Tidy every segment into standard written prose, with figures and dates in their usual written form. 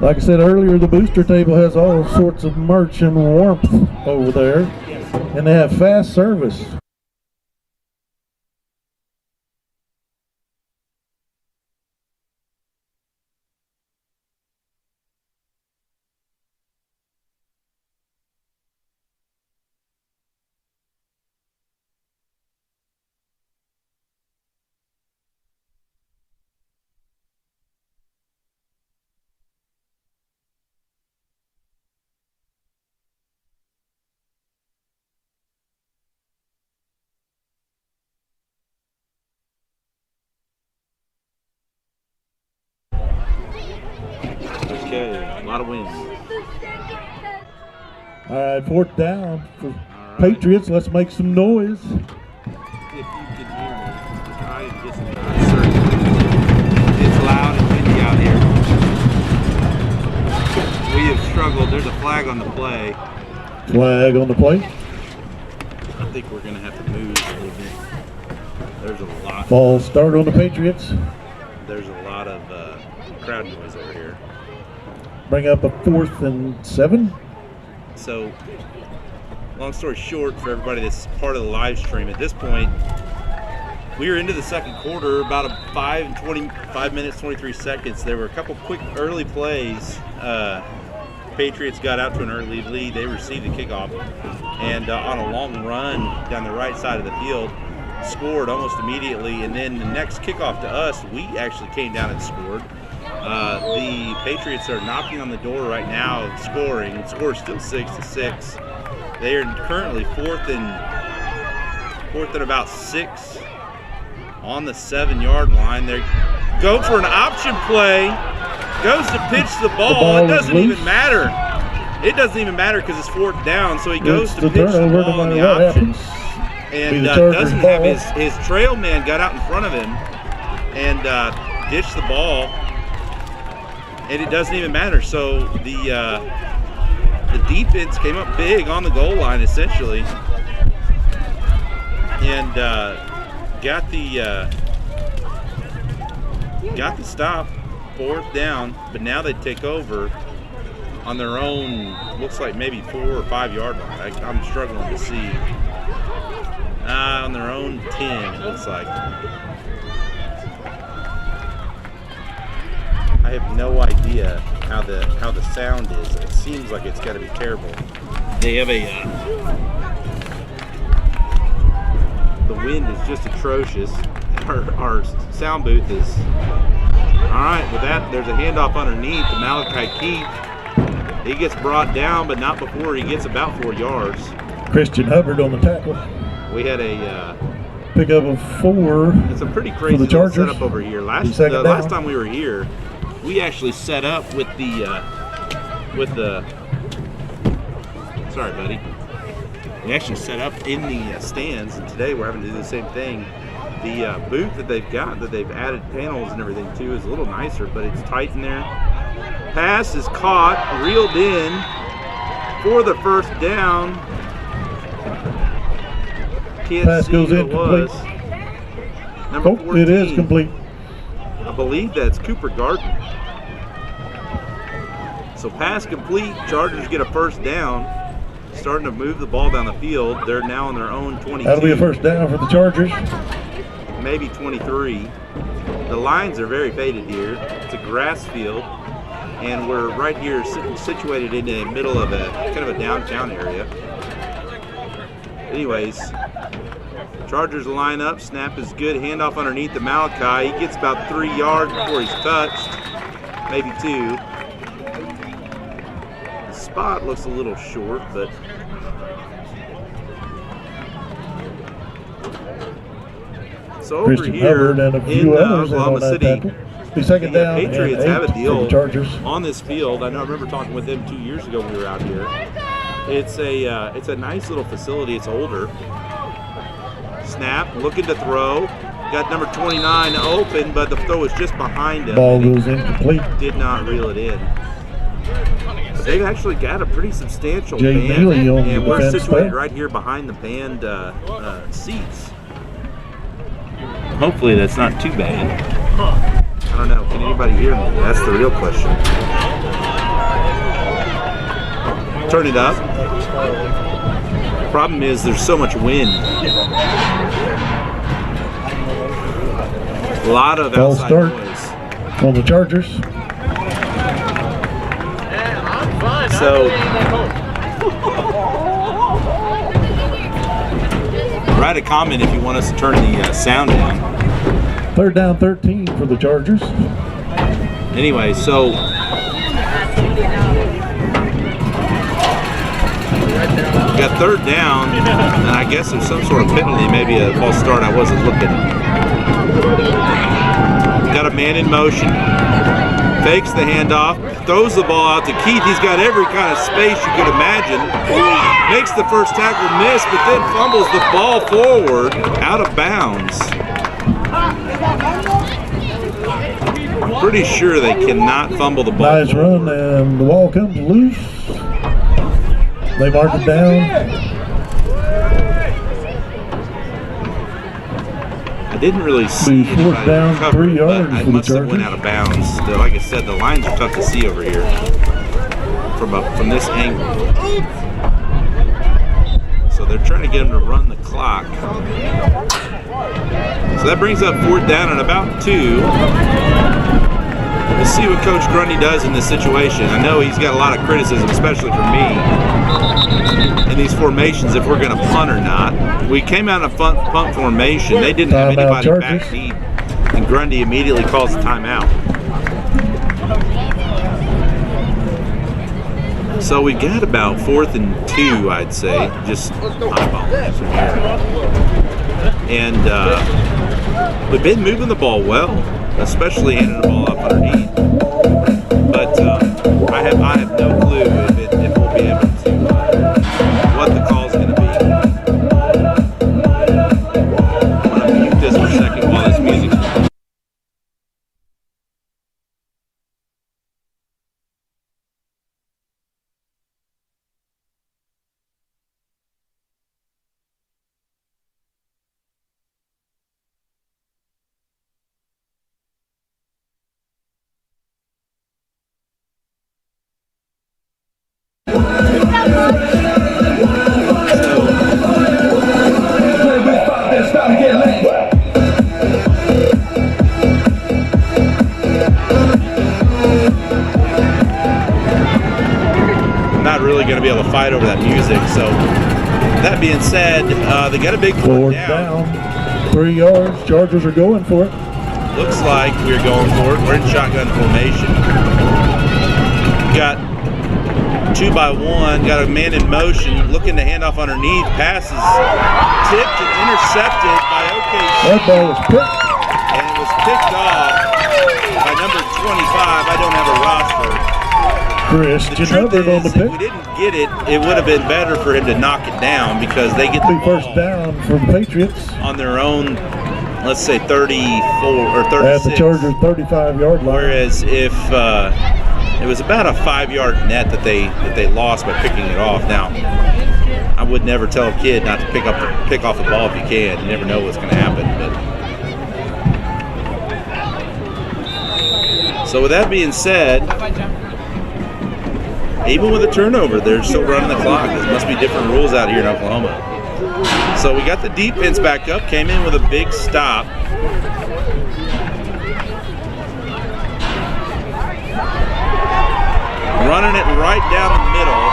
Like I said earlier, the booster table has all sorts of merch and warmth over there, and they have fast service. Okay, a lot of wind. All right, 4th down for Patriots. Let's make some noise. If you can hear me, I am just not certain. It's loud and windy out here. We have struggled. There's a flag on the play. Flag on the play. I think we're going to have to move a little bit. There's a lot. Ball start on the Patriots. There's a lot of crowd noise over here. Bring up a 4th and 7. So, long story short, for everybody that's part of the live stream, at this point, we were into the second quarter, about a 5 minutes, 23 seconds. There were a couple quick early plays. Patriots got out to an early lead. They received the kickoff, and on a long run down the right side of the field, scored almost immediately. And then the next kickoff to us, we actually came down and scored. The Patriots are knocking on the door right now, scoring. The score is still 6-6. They are currently fourth and about 6 on the 7-yard line. They go for an option play. Goes to pitch the ball. It doesn't even matter. It doesn't even matter because it's 4th down. So he goes to pitch the ball on the option, and doesn't have his trail man got out in front of him and ditched the ball. And it doesn't even matter. So the defense came up big on the goal line essentially, and got the stop, 4th down. But now they take over on their own. Looks like maybe 4 or 5 yard line. I'm struggling to see. On their own 10, it looks like. I have no idea how the sound is. It seems like it's got to be terrible. They have the wind is just atrocious. Our sound booth is. All right, with that, there's a handoff underneath to Malachi Keith. He gets brought down, but not before he gets about 4 yards. Christian Hubbard on the tackle. We had a pickup of 4. It's a pretty crazy setup over here. Last time we were here, we actually set up with the sorry buddy, we actually set up in the stands, and today we're having to do the same thing. The booth that they've got, that they've added panels and everything to, is a little nicer, but it's tight in there. Pass is caught, reeled in for the 1st down. Can't Pass see goes who in, it was. Number 14. It is complete. I believe that's Cooper Garden. So pass complete. Chargers get a 1st down. Starting to move the ball down the field. They're now on their own 22. That'll be a 1st down for the Chargers. Maybe 23. The lines are very faded here. It's a grass field, and we're right here situated in the middle of a kind of a downtown area. Anyways, Chargers line up. Snap is good. Handoff underneath to Malachi. He gets about 3 yards before he's touched. Maybe 2. The spot looks a little short, but so over Christian here and a few in others Oklahoma City, the 2nd down. Patriots have a deal Chargers on this field. I remember talking with them 2 years ago when we were out here. It's a nice little facility. It's older. Snap, looking to throw. Got number 29 open, but the throw was just behind him. Ball goes incomplete. Did not reel it in. They've actually got a pretty substantial Jay band, Neely on and the we're defense situated there. right here behind the band seats. Hopefully that's not too bad. I don't know. Can anybody hear me? That's the real question. turn it up. Problem is there's so much wind. A lot of Ball outside start noise. on the Chargers. So write a comment if you want us to turn the sound down. 3rd down 13 for the Chargers. Anyway, so we got 3rd down, and I guess there's some sort of penalty, maybe a false start. I wasn't looking. Got a man in motion, fakes the handoff, throws the ball out to Keith. He's got every kind of space you could imagine. Makes the first tackle miss, but then fumbles the ball forward, out of bounds. Pretty sure they cannot fumble the ball. Nice run, and the ball comes loose. They mark it down. I didn't really see Be 4th down, cover, 3 yards but I for the must have Chargers. went out of bounds. Like I said, the lines are tough to see over here from this angle. So they're trying to get him to run the clock. So that brings up 4th down and about 2. We'll see what Coach Grundy does in this situation. I know he's got a lot of criticism, especially from me, in these formations, if we're going to punt or not. We came out in a punt formation. They didn't have anybody back deep, and Grundy immediately calls the timeout. So we got about 4th and 2, I'd say, just eyeballing from here. And we've been moving the ball well, especially handing the ball up underneath. But I have no clue if we'll be able to what the call's going to be. I'm going to mute this for a second while this music's playing. Not really going to be able to fight over that music. So that being said, they got a big 4th down. down, 3 yards. Chargers are going for it. Looks like we're going for it. We're in shotgun formation. Got 2 by 1. Got a man in motion, looking to hand off underneath. Passes tipped and intercepted by OKC. That ball was picked. And it was picked off by number 25. I don't have a roster. Christian Hubbard on the If pick. we didn't get it, it would have been better for him to knock it down because they get the Be 1st ball down for the Patriots on their own, let's say 34 or 36. at the Chargers 35-yard line. Whereas if it was about a 5-yard net that they lost by picking it off. Now, I would never tell a kid not to pick off the ball if you can. You never know what's going to happen. But so with that being said, even with a turnover, they're still running the clock. There must be different rules out here in Oklahoma. So we got the defense back up, came in with a big stop. Running it right down the middle.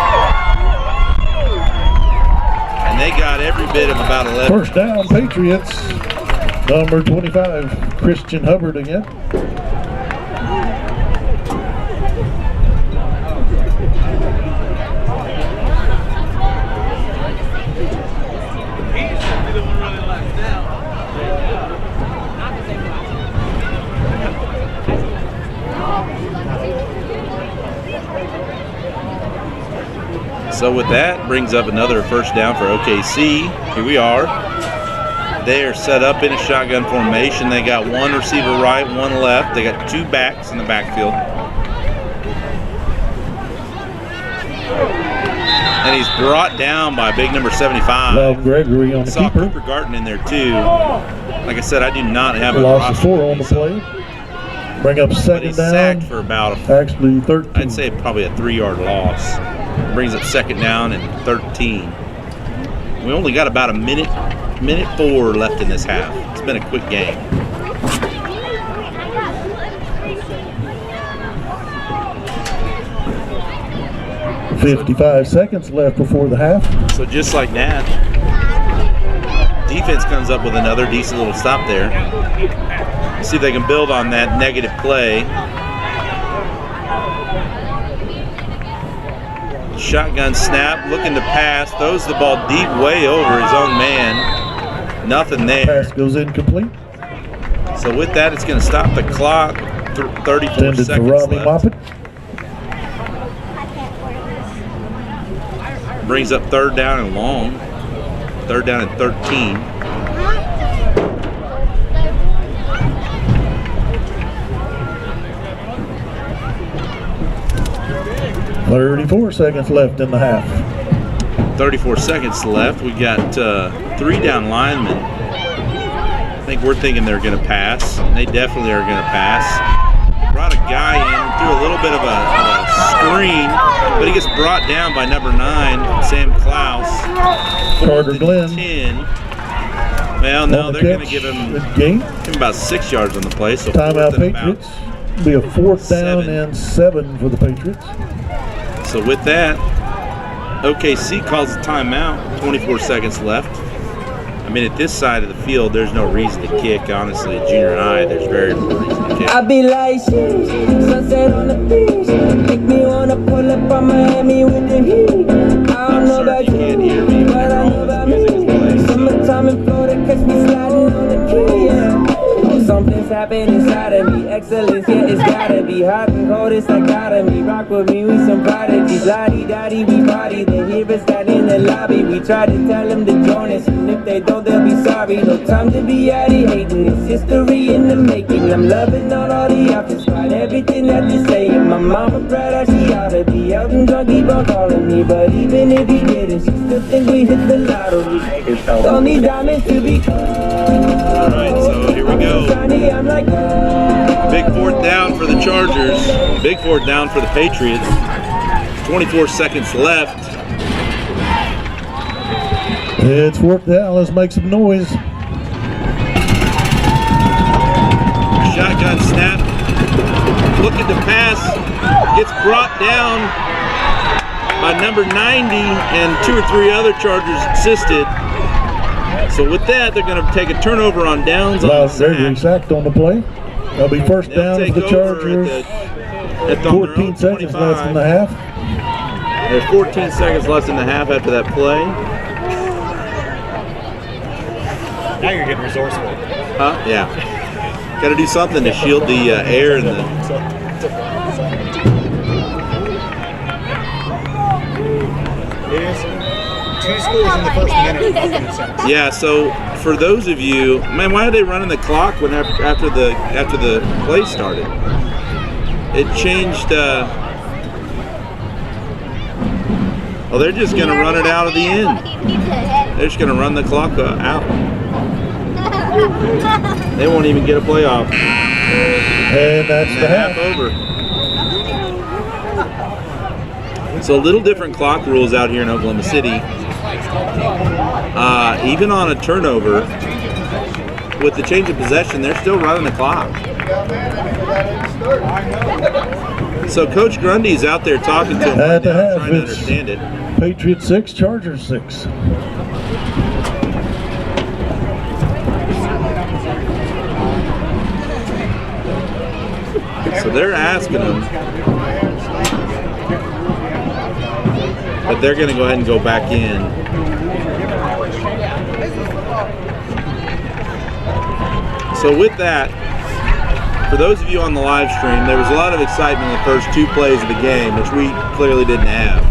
And they got every bit of about 11. 1st down, Patriots. Number 25, Christian Hubbard again. So with that, brings up another 1st down for OKC. Here we are. They are set up in a shotgun formation. They got 1 receiver right, 1 left. They got 2 backs in the backfield. And he's brought down by big number 75. Love Gregory on the Saw keeper. Cooper Garton in there too. Like I said, I do not have a Loss of roster 4 on the so play. Bring up but he's second down. sacked for about, Actually 13. I'd say probably a 3-yard loss. Brings up second down and 13. We only got about a minute 4 left in this half. It's been a quick game. $55 seconds left before the half. So just like that, defense comes up with another decent little stop there. Let's see if they can build on that negative play. Shotgun snap, looking to pass, throws the ball deep way over his own man. Nothing there. Pass goes incomplete. So with that, it's going to stop the clock. 34 Intended seconds for Robbie left. Moppet. Brings up third down and long. Third down and 13. $34 seconds left in the half. 34 seconds left. We got 3 down linemen. I think we're thinking they're going to pass. They definitely are going to pass. Brought a guy in, threw a little bit of a screen, but he gets brought down by number 9, Sam Klaus. Carter Glenn. 10. Well, no, they're going to give him about 6 yards on the play. So timeout Patriots. Be a 4th down 7. and 7 for the Patriots. So with that, OKC calls a timeout. 24 seconds left. I mean, at this side of the field, there's no reason to kick. Honestly, at junior high, there's very little reason to kick. I be like, sunset on the beach. Make me wanna pull up from Miami with the heat. I don't know about you, can't hear me, but I know about me. Summertime in Florida, catch me sliding on the key. Yeah. Oh, something's happened inside of me. Excellence, yeah, it's gotta be hot and cold. It's dichotomy. Rock with me, we some prodigies. Lottie-dottie, we party. They hear us down in the lobby. We try to tell them to join us, and if they don't, they'll be sorry. No time to be outie hating. It's history in the making. I'm loving all the options. Tried everything that they say. My mama proud how she oughta be. Elton John keep on calling me, but even if he didn't, she still think we hit the lottery. Don't need diamonds to be. Alright, so here we go. Big 4th down for the Chargers. Big 4th down for the Patriots. 24 seconds left. It's 4th down. Let's make some noise. Shotgun snap. Looking to pass. Gets brought down by number 90, and 2 or 3 other Chargers assisted. So with that, they're going to take a turnover on downs. Gregory sacked on the play. That'll be 1st down for the Chargers. 14 seconds left in the half. There's 14 seconds left in the half after that play. Now you're getting resourceful. Huh? Yeah. Got to do something to shield the air and the. It is 2 scores in the first minute. Yeah. So for those of you, man, why are they running the clock when after the play started? It changed. Well, they're just going to run it out of the end. They're just going to run the clock out. They won't even get a playoff. And that's the half over. So a little different clock rules out here in Oklahoma City. Even on a turnover, with the change of possession, they're still running the clock. So Coach Grundy's out there talking to him right now, trying to understand it. Patriots 6, Chargers 6. So they're asking him, but they're going to go ahead and go back in. So with that, for those of you on the live stream, there was a lot of excitement in the first 2 plays of the game, which we clearly didn't have.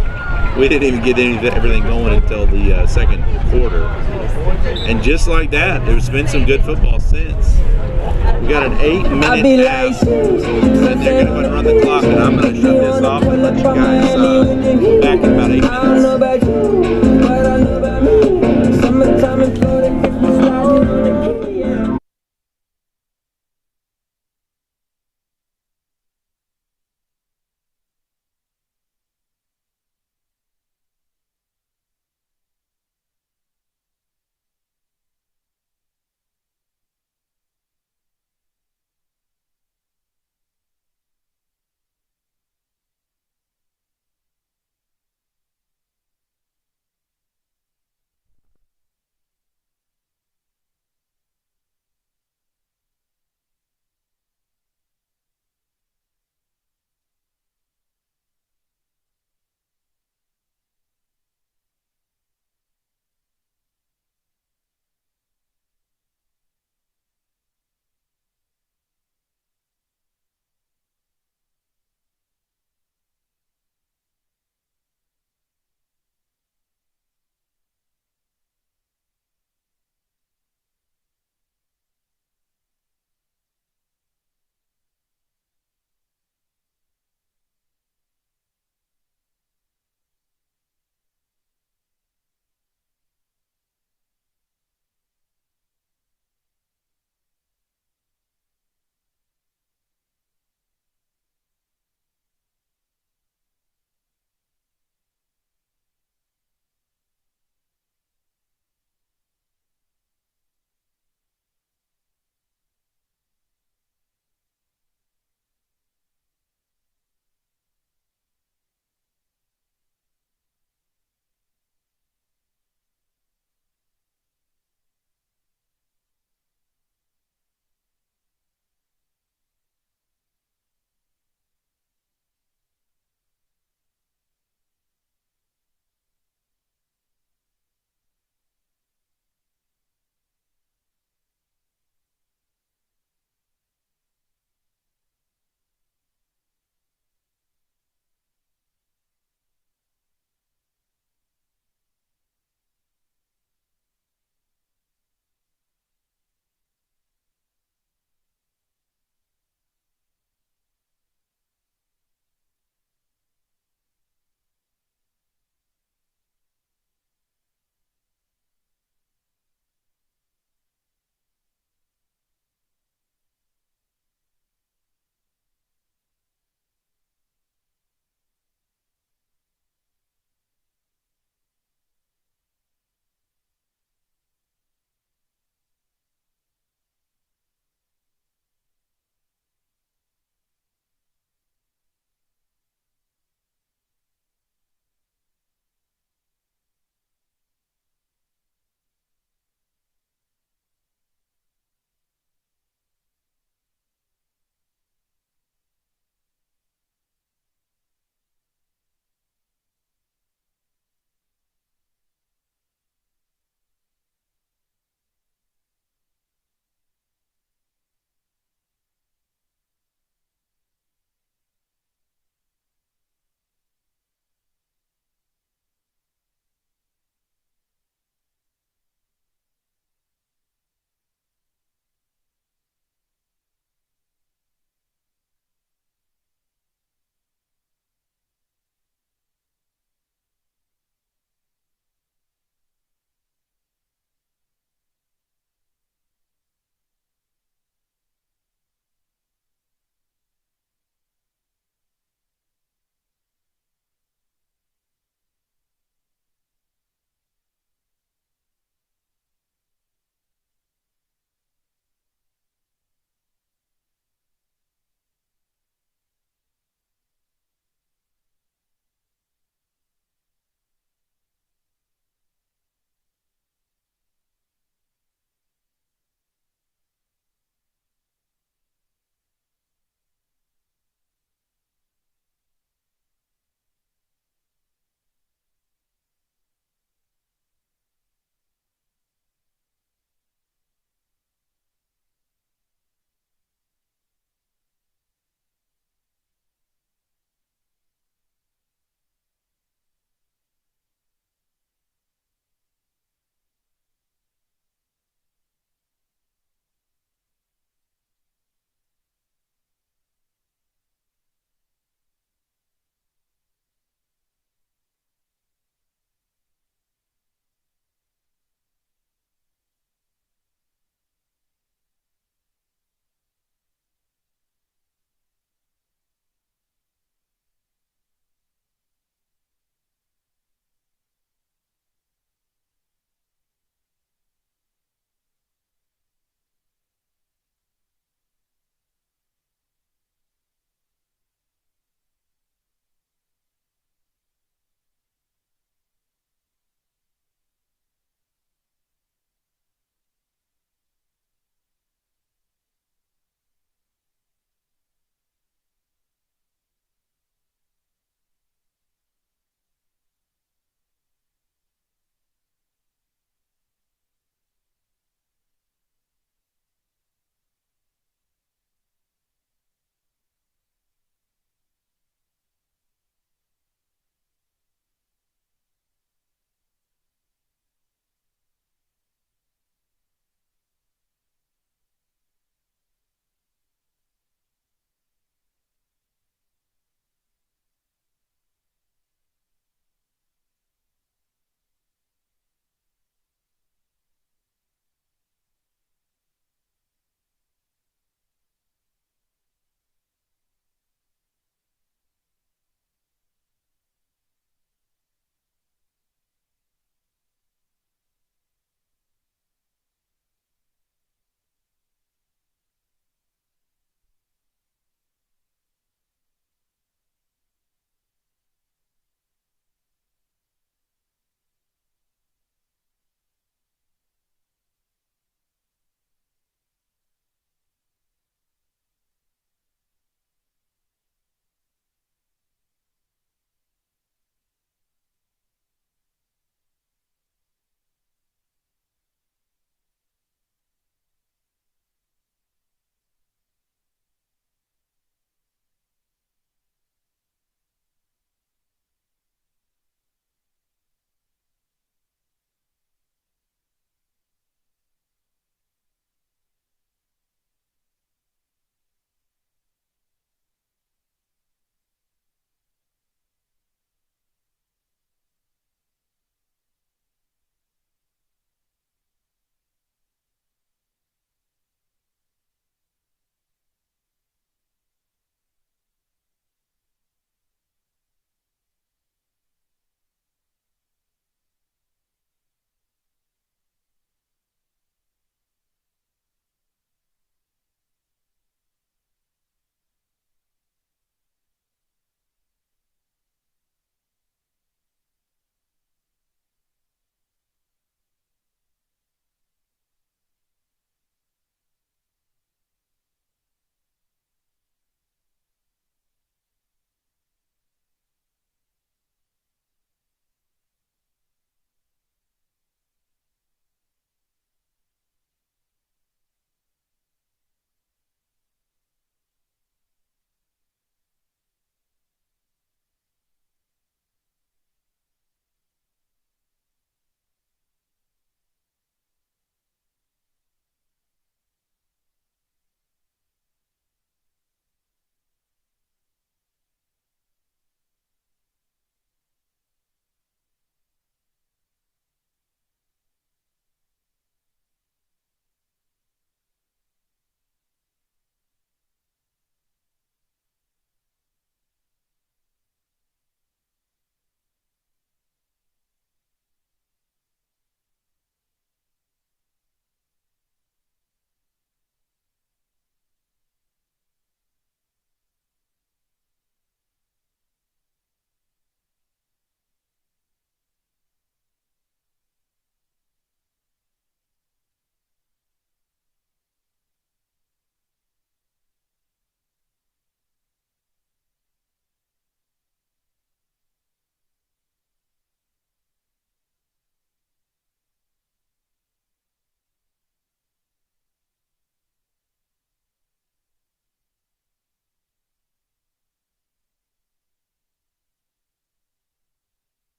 We didn't even get everything going until the second quarter. And just like that, there's been some good football since. We got an 8-minute half, and they're going to run the clock, and I'm going to shut this off and let you guys back in about 8 minutes.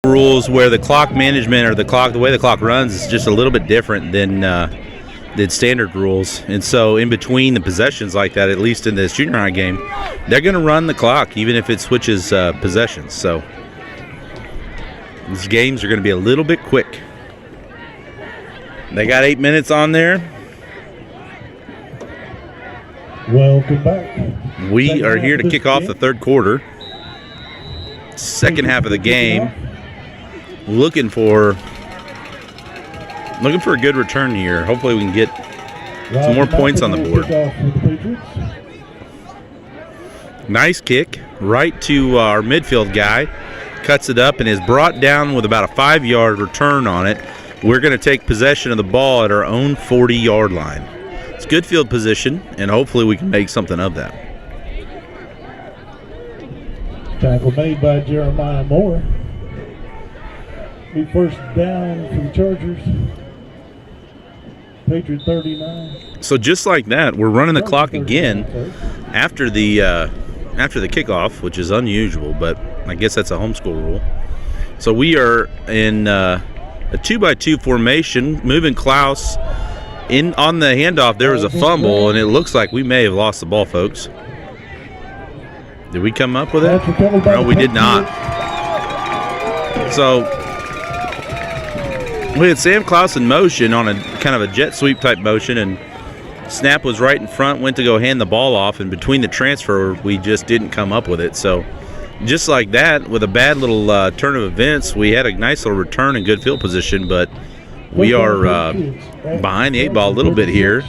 rules where the clock management or the way the clock runs is just a little bit different than standard rules. And so in between the possessions like that, at least in this junior high game, they're going to run the clock even if it switches possessions. So these games are going to be a little bit quick. They got 8 minutes on there. Welcome back. We are here to kick off the third quarter. Second half of the game. Looking for a good return here. Hopefully we can get some more points on the board. Nice kick right to our midfield guy. Cuts it up and is brought down with about a 5-yard return on it. We're going to take possession of the ball at our own 40-yard line. It's good field position, and hopefully we can make something of that. Tackle made by Jeremiah Moore. Be first down for the Chargers. Patriot 39. So just like that, we're running the clock again after the kickoff, which is unusual, but I guess that's a homeschool rule. So we are in a 2-by-2 formation, moving Klaus in on the handoff. There was a fumble, and it looks like we may have lost the ball, folks. Did we come up with it? No, we did not. So we had Sam Klaus in motion on a kind of a jet sweep type motion, and snap was right in front, went to go hand the ball off, and between the transfer, we just didn't come up with it. So just like that, with a bad little turn of events, we had a nice little return and good field position, but we are behind the 8 ball a little bit here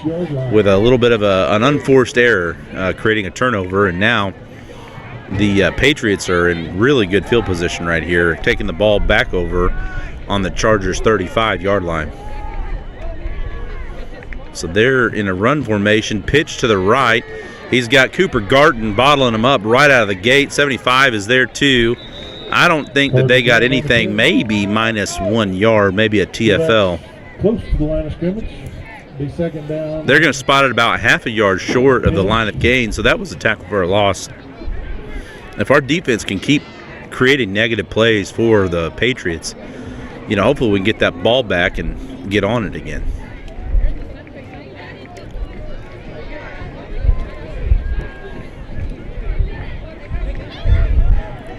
with a little bit of an unforced error, creating a turnover, and now the Patriots are in really good field position right here, taking the ball back over on the Chargers' 35-yard line. So they're in a run formation, pitch to the right. He's got Cooper Garton bottling him up right out of the gate. 75 is there too. I don't think that they got anything, maybe minus 1 yard, maybe a TFL. Close to the line of scrimmage. Be second down. They're going to spot it about half a yard short of the line of gain, so that was a tackle for a loss. If our defense can keep creating negative plays for the Patriots, you know, hopefully we can get that ball back and get on it again.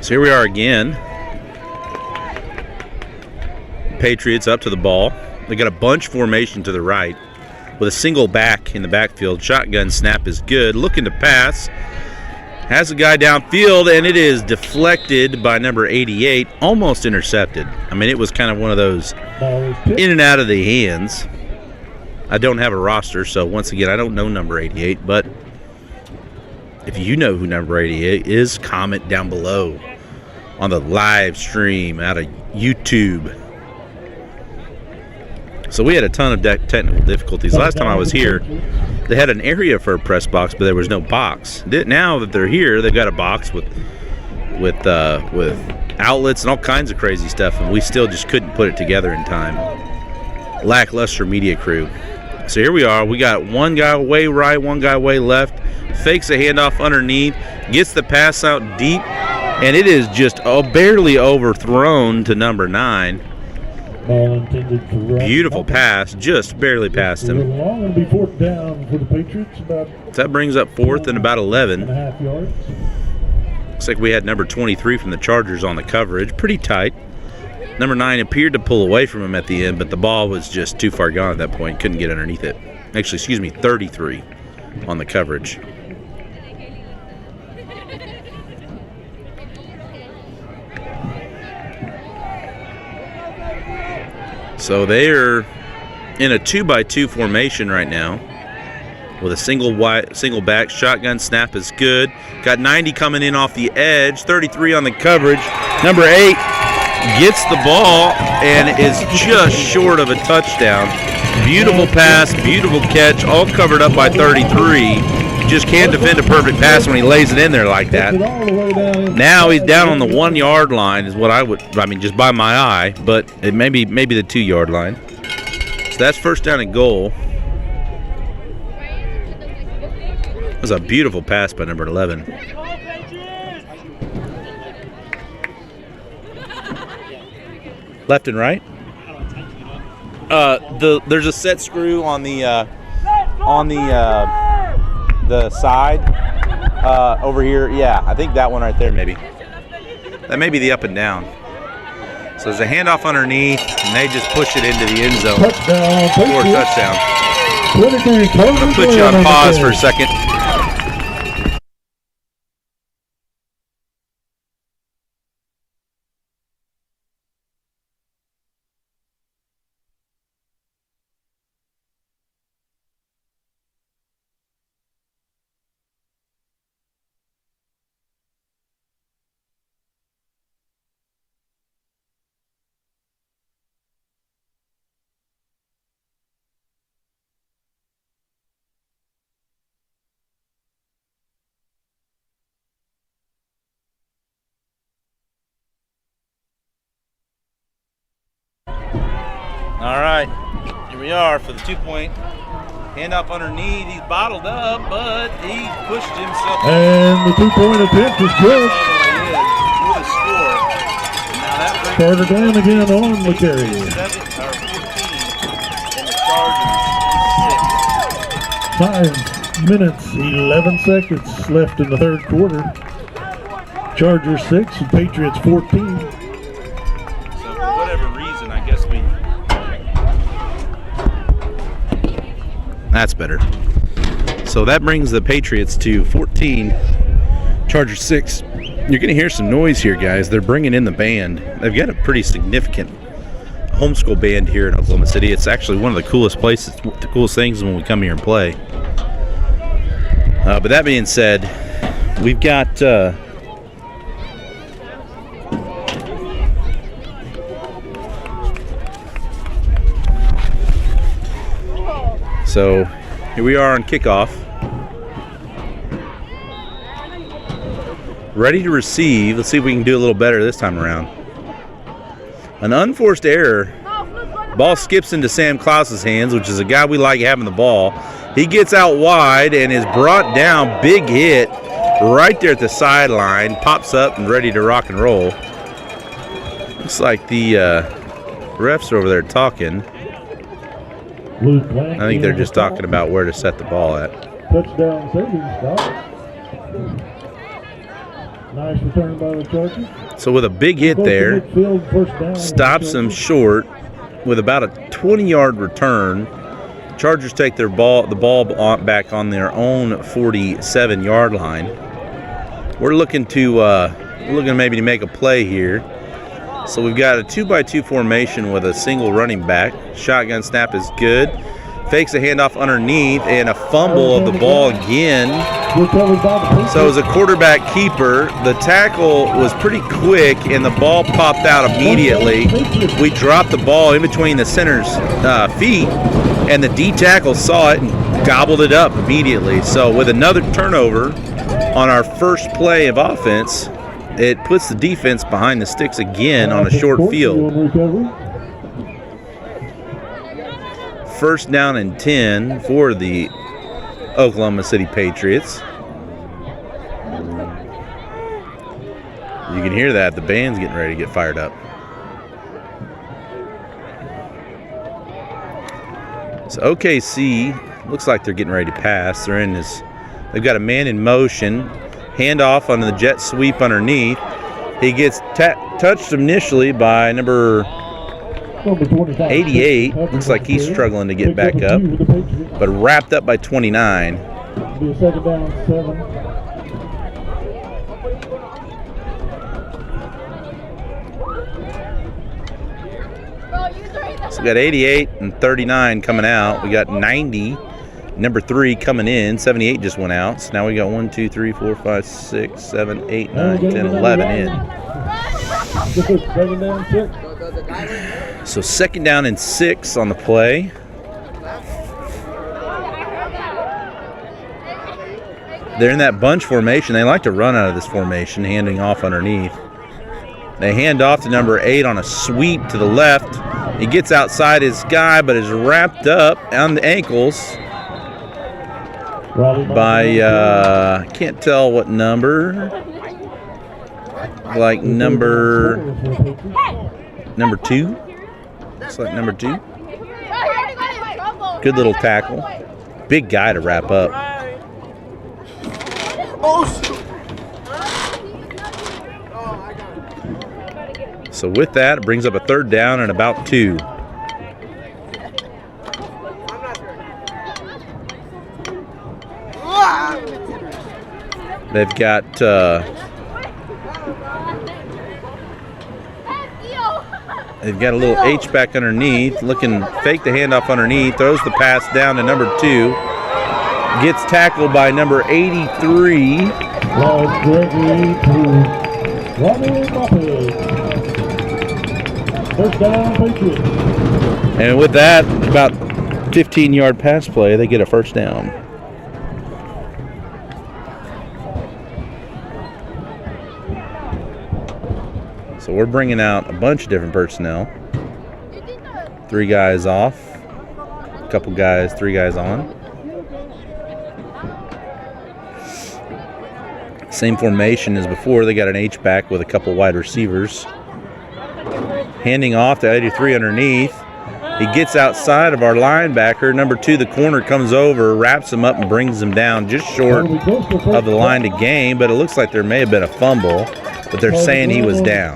So here we are again. Patriots up to the ball. They got a bunch formation to the right with a single back in the backfield. Shotgun snap is good. Looking to pass. Has a guy downfield, and it is deflected by number 88. Almost intercepted. I mean, it was kind of one of those in and out of the hands. I don't have a roster, so once again, I don't know number 88. But if you know who number 88 is, comment down below on the live stream out of YouTube. So we had a ton of technical difficulties. Last time I was here, they had an area for a press box, but there was no box. Now that they're here, they've got a box with outlets and all kinds of crazy stuff, and we still just couldn't put it together in time. Lackluster media crew. So here we are. We got one guy way right, one guy way left. Fakes a handoff underneath, gets the pass out deep, and it is just barely overthrown to number 9. Ball intended for right. Beautiful pass, just barely past him. Long and be fourth down for the Patriots. About that brings up 4th and about 11. 1.5 yards. Looks like we had number 23 from the Chargers on the coverage. Pretty tight. Number 9 appeared to pull away from him at the end, but the ball was just too far gone at that point. Couldn't get underneath it. Actually, excuse me, 33 on the coverage. So they're in a 2-by-2 formation right now with a single back. Shotgun snap is good. Got 90 coming in off the edge. 33 on the coverage. Number 8 gets the ball and is just short of a touchdown. Beautiful pass, beautiful catch, all covered up by 33. Just can't defend a perfect pass when he lays it in there like that. Now he's down on the 1 yard line is what I mean, just by my eye, but it maybe the 2 yard line. So that's first down and goal. It was a beautiful pass by number 11. Left and right. There's a set screw on the side over here. Yeah, I think that one right there maybe. That may be the up and down. So there's a handoff underneath, and they just push it into the end zone Touchdown, for a Patriots. touchdown. 23 I'll put you on pause for a second. All right, here we are for the 2-point handoff underneath. He's bottled up, but he pushed himself And the 2-point attempt is good. all the way in with a score. Now that brings Starter down again on the carry. 14, and the Chargers 6. 5 minutes, 11 seconds left in the third quarter. Chargers 6 and Patriots 14. So for whatever reason, I guess we. That's better. So that brings the Patriots to 14, Chargers 6. You're going to hear some noise here, guys. They're bringing in the band. They've got a pretty significant homeschool band here in Oklahoma City. It's actually one of the coolest places, the coolest things when we come here and play. But that being said, we've got so here we are on kickoff. Ready to receive. Let's see if we can do a little better this time around. An unforced error. Ball skips into Sam Klaus's hands, which is a guy we like having the ball. He gets out wide and is brought down. Big hit right there at the sideline. Pops up and ready to rock and roll. Looks like the refs are over there talking. I think they're just talking about where to set the ball at. Touchdown saving stop. Nice return by the Chargers. So with a big hit there, stops them short with about a 20-yard return. Chargers take the ball back on their own 47-yard line. We're looking maybe to make a play here. So we've got a 2-by-2 formation with a single running back. Shotgun snap is good. Fakes a handoff underneath and a fumble of the ball again. So as a quarterback keeper, the tackle was pretty quick and the ball popped out immediately. We dropped the ball in between the center's feet, and the D tackle saw it and gobbled it up immediately. So with another turnover on our first play of offense, it puts the defense behind the sticks again on a short field. First down and 10 for the Oklahoma City Patriots. You can hear that. The band's getting ready to get fired up. So OKC looks like they're getting ready to pass. They've got a man in motion. Handoff on the jet sweep underneath. He gets touched initially by number 88. Looks like he's struggling to get back up, but wrapped up by 29. Be a second down, 7. So we got 88 and 39 coming out. We got 90, number 3 coming in. 78 just went out. So now we got 1, 2, 3, 4, 5, 6, 7, 8, 9, 10, 11 in. Second down, 6. So second down and 6 on the play. They're in that bunch formation. They like to run out of this formation, handing off underneath. They hand off to number 8 on a sweep to the left. He gets outside his guy, but is wrapped up on the ankles by, can't tell what number. Like number number 2. Looks like number 2. Good little tackle. Big guy to wrap up. So with that, it brings up a 3rd down and about 2. They've got a little H-back underneath, looking fake the handoff underneath, throws the pass down to number 2, gets tackled by number 83. First down, Patriots. And with that, about 15-yard pass play, they get a first down. So we're bringing out a bunch of different personnel. 3 guys off, a couple guys, 3 guys on. Same formation as before. They got an H-back with a couple wide receivers. Handing off to 83 underneath. He gets outside of our linebacker. Number 2, the corner, comes over, wraps him up and brings him down just short of the line to gain, but it looks like there may have been a fumble, but they're saying he was down.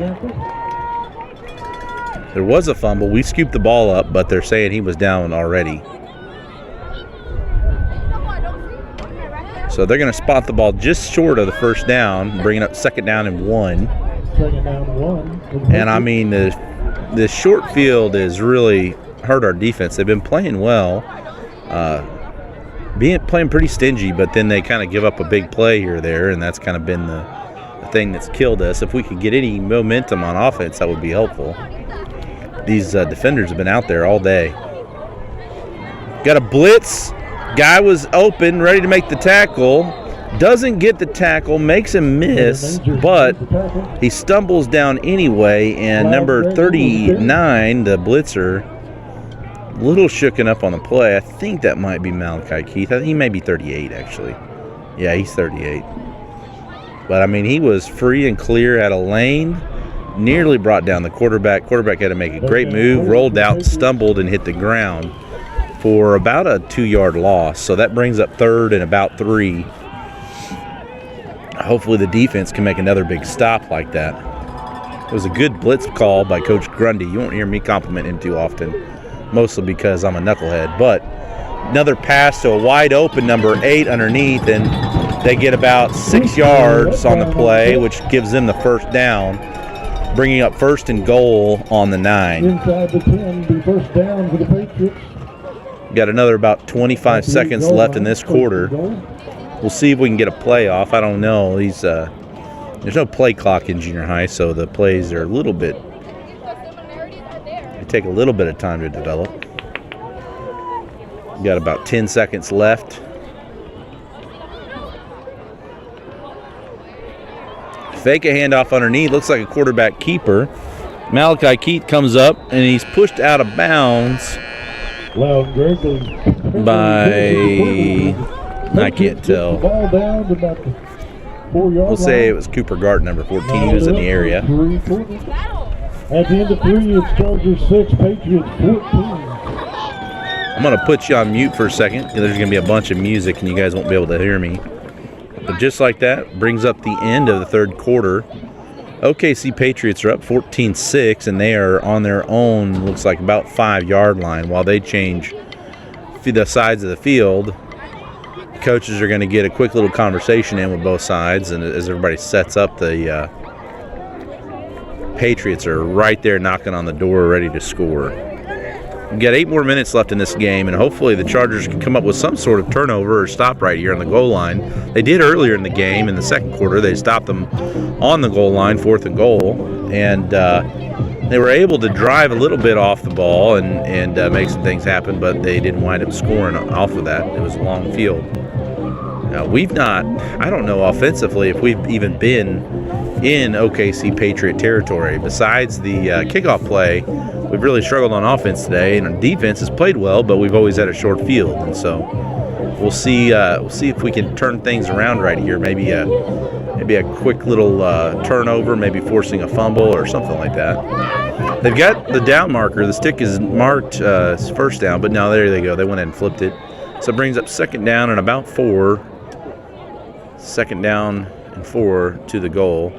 There was a fumble. We scooped the ball up, but they're saying he was down already. So they're going to spot the ball just short of the first down, bringing up 2nd down and 1. 2nd down and 1. And I mean, the short field has really hurt our defense. They've been playing well, playing pretty stingy, but then they kind of give up a big play here or there, and that's kind of been the thing that's killed us. If we could get any momentum on offense, that would be helpful. These defenders have been out there all day. Got a blitz. Guy was open, ready to make the tackle. Doesn't get the tackle, makes him miss, but he stumbles down anyway, and number 39, the blitzer, a little shooken up on the play. I think that might be Malachi Keith. I think he may be 38, actually. Yeah, he's 38. But, I mean, he was free and clear, had a lane, nearly brought down the quarterback. Quarterback had to make a great move, rolled out, stumbled, and hit the ground for about a 2-yard loss. So that brings up 3rd and about 3. Hopefully the defense can make another big stop like that. It was a good blitz call by Coach Grundy. You won't hear me compliment him too often, mostly because I'm a knucklehead. But another pass to a wide open number 8 underneath, and they get about 6 yards on the play, which gives them the first down, bringing up 1st and goal on the 9. Inside the 10, the first down for the Patriots. Got another about 25 seconds left in this quarter. We'll see if we can get a play off. I don't know. There's no play clock in junior high, so the plays are a little bit, they take a little bit of time to develop. Got about 10 seconds left. Fake a handoff underneath. Looks like a quarterback keeper. Malachi Keith comes up, and he's pushed out of bounds by, I can't tell. We'll say it was Cooper Gart, number 14. He was in the area. At the end of 3, it's Chargers 6, Patriots 14. I'm going to put you on mute for a second because there's going to be a bunch of music and you guys won't be able to hear me. But just like that, brings up the end of the 3rd quarter. OKC Patriots are up 14-6, and they are on their own, looks like about 5-yard line. While they change the sides of the field, coaches are going to get a quick little conversation in with both sides, and as everybody sets up, the Patriots are right there knocking on the door, ready to score. We've got 8 more minutes left in this game, and hopefully the Chargers can come up with some sort of turnover or stop right here on the goal line. They did earlier in the game in the 2nd quarter. They stopped them on the goal line, 4th and goal, and they were able to drive a little bit off the ball and make some things happen, but they didn't wind up scoring off of that. It was a long field. We've not, I don't know offensively if we've even been in OKC Patriot territory. Besides the kickoff play, we've really struggled on offense today, and our defense has played well, but we've always had a short field. And so we'll see if we can turn things around right here. Maybe a quick little turnover, maybe forcing a fumble or something like that. They've got the down marker. The stick is marked as first down, but now there they go. They went ahead and flipped it. So it brings up 2nd down and about 4. 2nd down and 4 to the goal.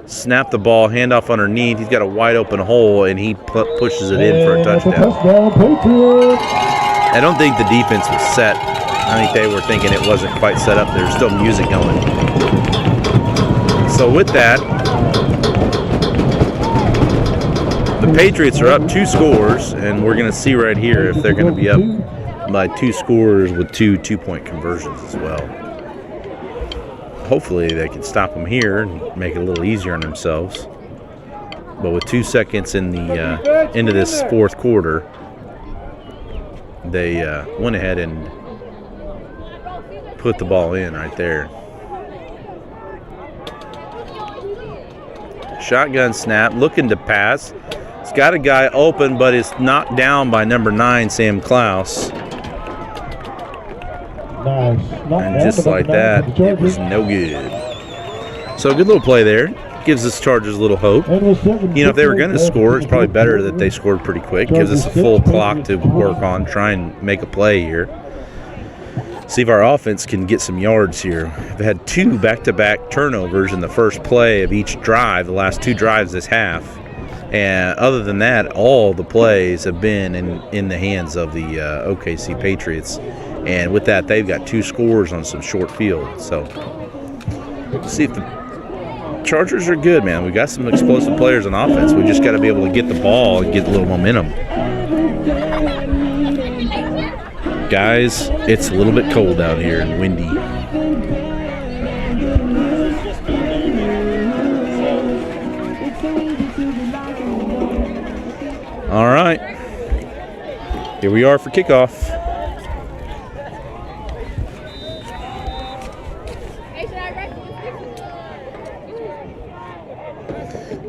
Snap the ball, handoff underneath. He's got a wide open hole, and he pushes it in for a touchdown. I don't think the defense was set. I think they were thinking it wasn't quite set up. There's still music going. So with that, the Patriots are up 2 scores, and we're going to see right here if they're going to be up by 2 scores with 2 2-point conversions as well. Hopefully they can stop them here and make it a little easier on themselves. But with 2 seconds in the into this 4th quarter, they went ahead and put the ball in right there. Shotgun snap, looking to pass. It's got a guy open, but it's knocked down by number 9, Sam Klaus. And just like that, it was no good. So a good little play there. Gives us Chargers a little hope. You know, if they were going to score, it's probably better that they scored pretty quick. Gives us a full clock to work on, try and make a play here. See if our offense can get some yards here. We've had 2 back-to-back turnovers in the first play of each drive, the last 2 drives this half. And other than that, all the plays have been in the hands of the OKC Patriots. And with that, they've got 2 scores on some short field. So let's see if the Chargers are good, man. We've got some explosive players on offense. We just got to be able to get the ball and get a little momentum. Guys, it's a little bit cold out here and windy. All right. Here we are for kickoff.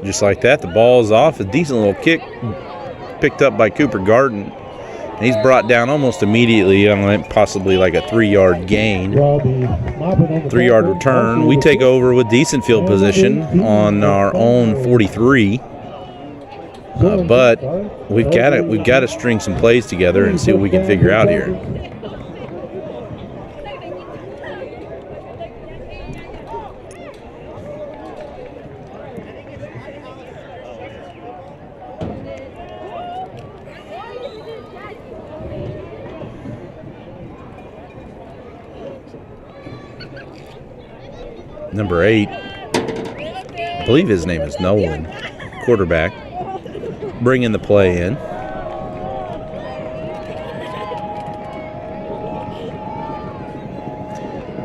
Just like that, the ball is off. A decent little kick picked up by Cooper Garden. And he's brought down almost immediately on possibly like a 3-yard gain. 3-yard return. We take over with decent field position on our own 43. But we've got to string some plays together and see what we can figure out here. Number 8, I believe his name is Nolan, quarterback, bringing the play in.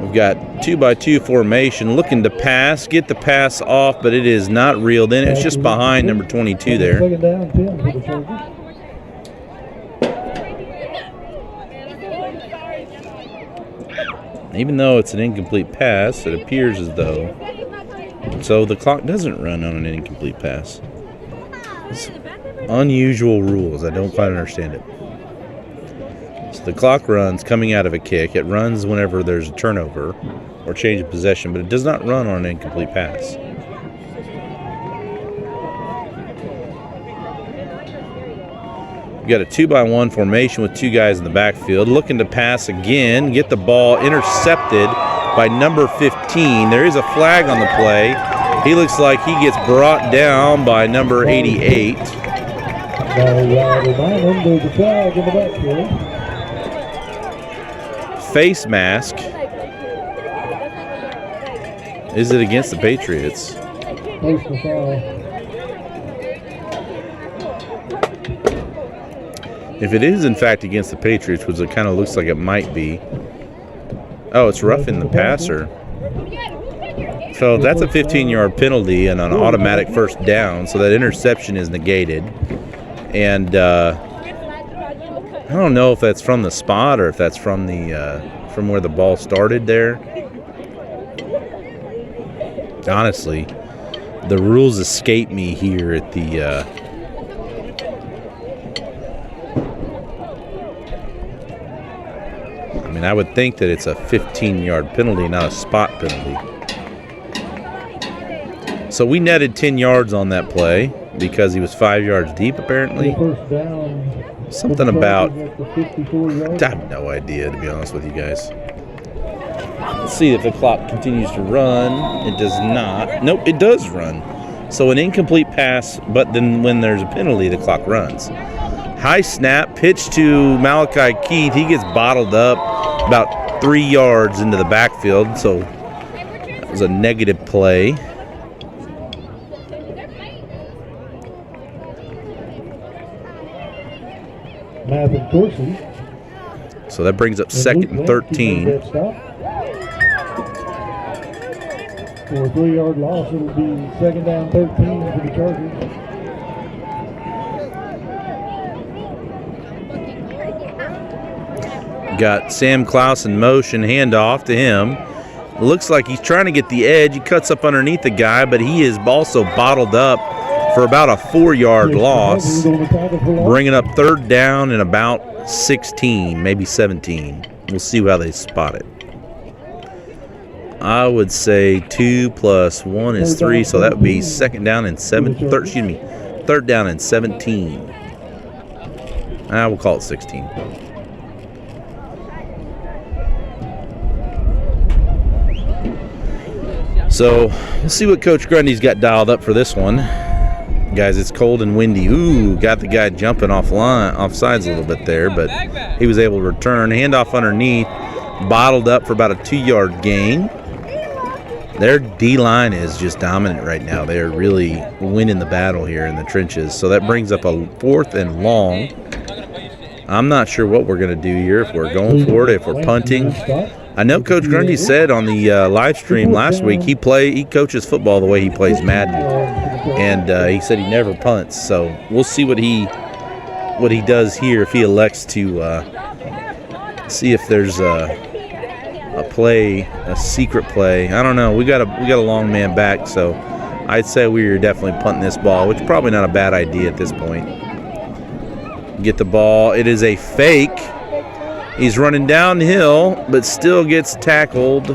We've got 2-by-2 formation, looking to pass, get the pass off, but it is not reeled in. It's just behind number 22 there. Even though it's an incomplete pass, it appears as though. So the clock doesn't run on an incomplete pass. It's unusual rules. I don't quite understand it. So the clock runs coming out of a kick. It runs whenever there's a turnover or change of possession, but it does not run on an incomplete pass. We've got a 2-by-1 formation with 2 guys in the backfield. Looking to pass again. Get the ball intercepted by number 15. There is a flag on the play. He looks like he gets brought down by number 88. Face mask. Is it against the Patriots? If it is, in fact, against the Patriots, which it kind of looks like it might be. Oh, it's roughing the passer. So that's a 15-yard penalty and an automatic first down, so that interception is negated. And I don't know if that's from the spot or if that's from the from where the ball started there. Honestly, the rules escape me here at the mean, I would think that it's a 15-yard penalty, not a spot penalty. So we netted 10 yards on that play because he was 5 yards deep, apparently. First down. Something about, I have no idea, to be honest with you guys. Let's see if the clock continues to run. It does not. Nope, it does run. So an incomplete pass, but then when there's a penalty, the clock runs. High snap, pitch to Malachi Keith. He gets bottled up about 3 yards into the backfield, so that was a negative play. Matthew Dorsey. So that brings up 2nd and 13. For a 3-yard loss, it'll be 2nd down 13 for the Chargers. Got Sam Klaus in motion, handoff to him. Looks like he's trying to get the edge. He cuts up underneath the guy, but he is also bottled up for about a 4-yard loss, bringing up 3rd down and about 16, maybe 17. We'll see how they spot it. I would say 2 plus 1 is 3, so that would be 2nd down and 3rd down and 17. We'll call it 16. So we'll see what Coach Grundy's got dialed up for this one. Guys, it's cold and windy. Ooh, got the guy jumping offsides a little bit there, but he was able to return. Handoff underneath, bottled up for about a 2-yard gain. Their D-line is just dominant right now. They're really winning the battle here in the trenches. So that brings up a 4th and long. I'm not sure what we're going to do here, if we're going for it, if we're punting. I know Coach Grundy said on the live stream last week he coaches football the way he plays Madden, and he said he never punts. So we'll see what he does here if he elects to see if there's a secret play. I don't know. We got a long man back, so I'd say we're definitely punting this ball, which is probably not a bad idea at this point. Get the ball. It is a fake. He's running downhill, but still gets tackled.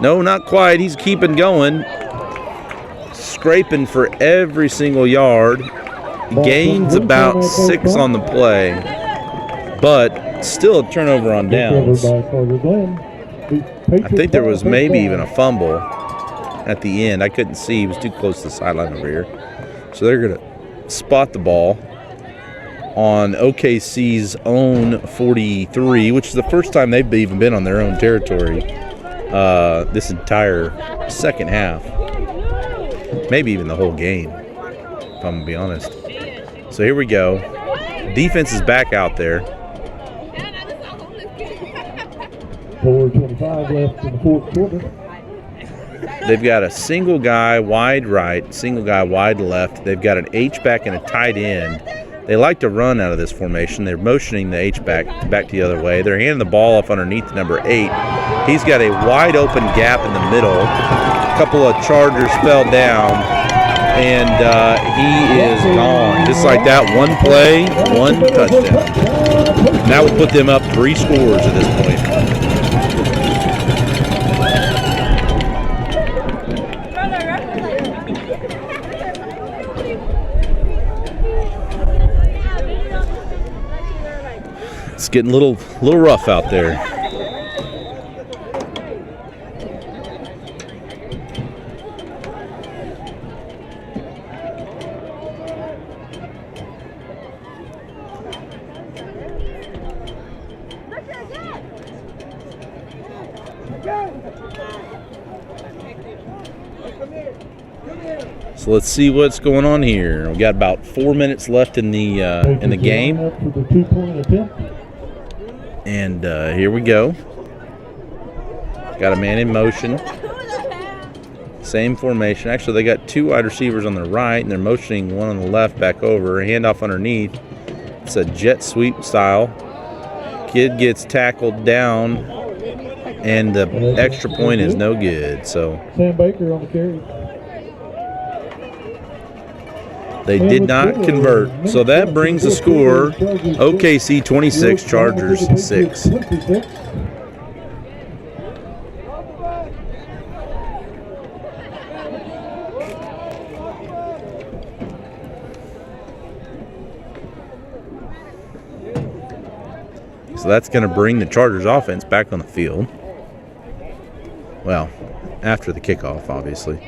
No, not quite. He's keeping going. Scraping for every single yard. Gains about 6 on the play, but still a turnover on downs. I think there was maybe even a fumble at the end. I couldn't see. He was too close to the sideline over here. So they're going to spot the ball on OKC's own 43, which is the first time they've even been on their own territory this entire second half. Maybe even the whole game, if I'm going to be honest. So here we go. Defense is back out there. 4:25 left in the 4th quarter. They've got a single guy wide right, single guy wide left. They've got an H-back and a tight end. They like to run out of this formation. They're motioning the H-back back the other way. They're handing the ball off underneath number 8. He's got a wide open gap in the middle. A couple of Chargers fell down, and he is gone. Just like that, one play, one touchdown. And that would put them up 3 scores at this point. It's getting a little rough out there. So let's see what's going on here. We got about 4 minutes left in the game. And here we go. Got a man in motion. Same formation. Actually, they got 2 wide receivers on the right, and they're motioning one on the left back over. Handoff underneath. It's a jet sweep style. Kid gets tackled down, and the extra point is no good. So Sam Baker on the carry. They did not convert. So that brings the score OKC 26, Chargers 6. So that's going to bring the Chargers offense back on the field. Well, after the kickoff, obviously.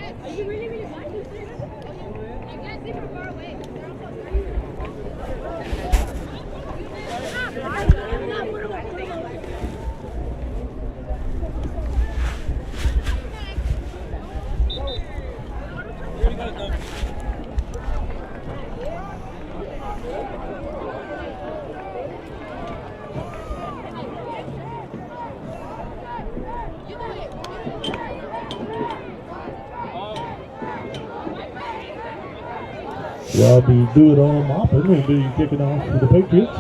Robbie Do-It-All Moppin will be kicking off for the Patriots.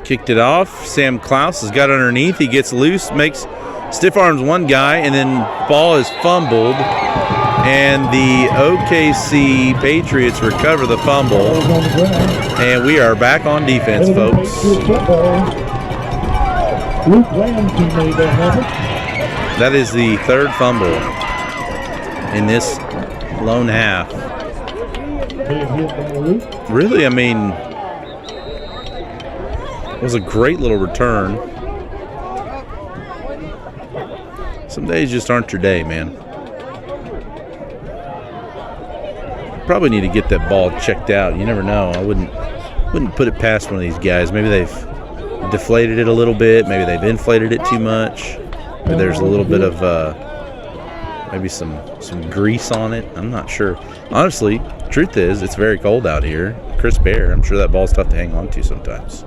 Kicked it off. Sam Klaus has got underneath. He gets loose, makes stiff arms one guy, and then ball is fumbled. And the OKC Patriots recover the fumble. And we are back on defense, folks. That is the third fumble in this lone half. Really, I mean, it was a great little return. Some days just aren't your day, man. Probably need to get that ball checked out. You never know. I wouldn't put it past one of these guys. Maybe they've deflated it a little bit. Maybe they've inflated it too much. Maybe there's a little bit of maybe some grease on it. I'm not sure. Honestly, truth is, it's very cold out here. Crisp air. I'm sure that ball's tough to hang on to sometimes.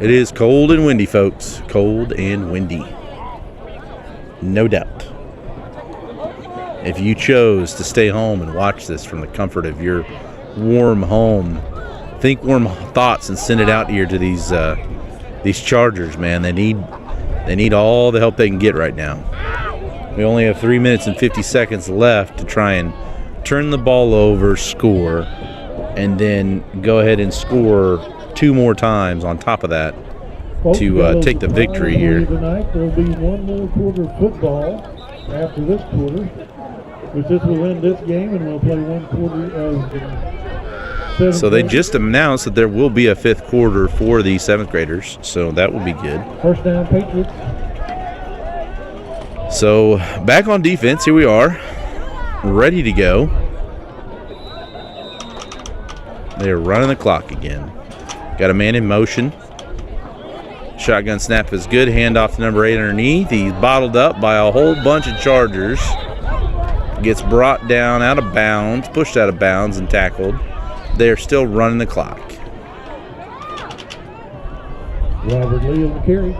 It is cold and windy, folks. Cold and windy. No doubt. If you chose to stay home and watch this from the comfort of your warm home, think warm thoughts and send it out here to these Chargers, man. They need all the help they can get right now. We only have 3 minutes and 50 seconds left to try and turn the ball over, score, and then go ahead and score 2 more times on top of that to take the victory here. Tonight there will be one more quarter of football after this quarter, which this will end this game, and we'll play one quarter of the So they just announced that there will be a 5th quarter for the 7th graders, so that will be good. First down, Patriots. So back on defense, here we are, ready to go. They're running the clock again. Got a man in motion. Shotgun snap is good. Handoff to number 8 underneath. He's bottled up by a whole bunch of Chargers. Gets brought down out of bounds, pushed out of bounds and tackled. They're still running the clock. Robert Lee on the carry.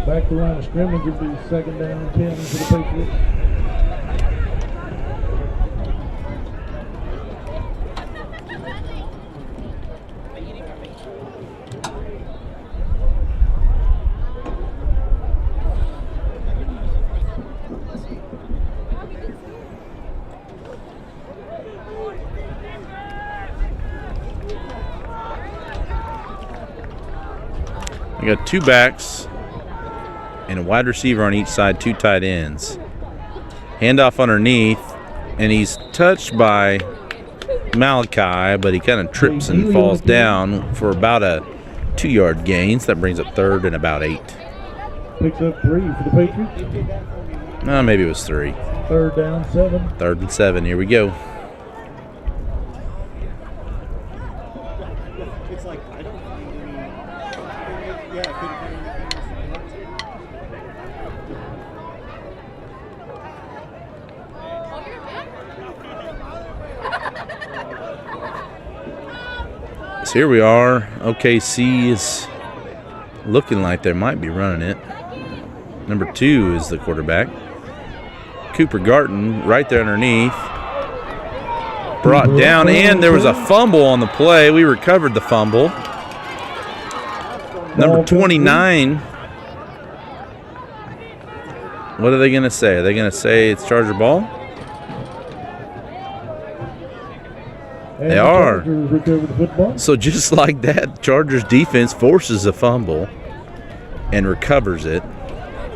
Back to line of scrimmage will be second down and 10 for the Patriots. We got 2 backs and a wide receiver on each side, 2 tight ends. Handoff underneath, and he's touched by Malachi, but he kind of trips and falls down for about a 2-yard gain. So that brings up 3rd and about 8. Picks up 3 for the Patriots. Maybe it was 3. 3rd down, 7. 3rd and 7. Here we go. So here we are. OKC is looking like they might be running it. Number 2 is the quarterback. Cooper Garton right there underneath. brought down, and there was a fumble on the play. We recovered the fumble. Number 29. What are they going to say? Are they going to say it's Charger ball? They are. So just like that, Chargers defense forces a fumble and recovers it.